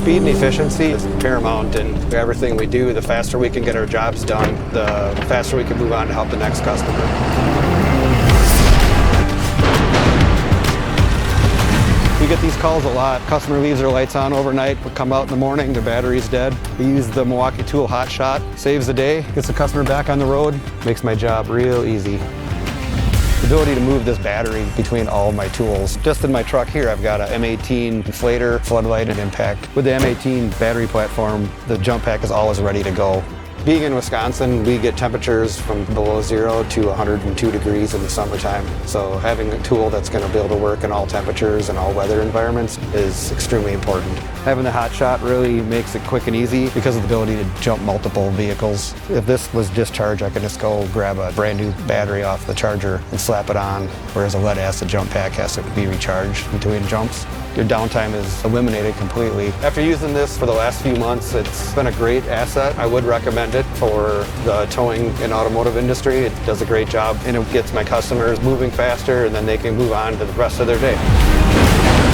Speed and efficiency is paramount in everything we do. The faster we can get our jobs done, the faster we can move on to help the next customer. We get these calls a lot. Customer leaves their lights on overnight, we come out in the morning, their battery's dead. We use the Milwaukee tool HOTSHOT. Saves the day, gets the customer back on the road, makes my job real easy. The ability to move this battery between all of my tools. Just in my truck here, I've got an M18 inflator, floodlight, and impact. With the M18 battery platform, the jump pack is always ready to go. Being in Wisconsin, we get temperatures from below 0 to 102 degrees in the summertime. So having a tool that's going to be able to work in all temperatures and all weather environments is extremely important. Having the HOTSHOT really makes it quick and easy because of the ability to jump multiple vehicles. If this was discharged, I could just go grab a brand new battery off the charger and slap it on, whereas a lead acid jump pack has to be recharged between jumps. Your downtime is eliminated completely. After using this for the last few months, it's been a great asset. I would recommend it for the towing and automotive industry. It does a great job and it gets my customers moving faster, and then they can move on to the rest of their day.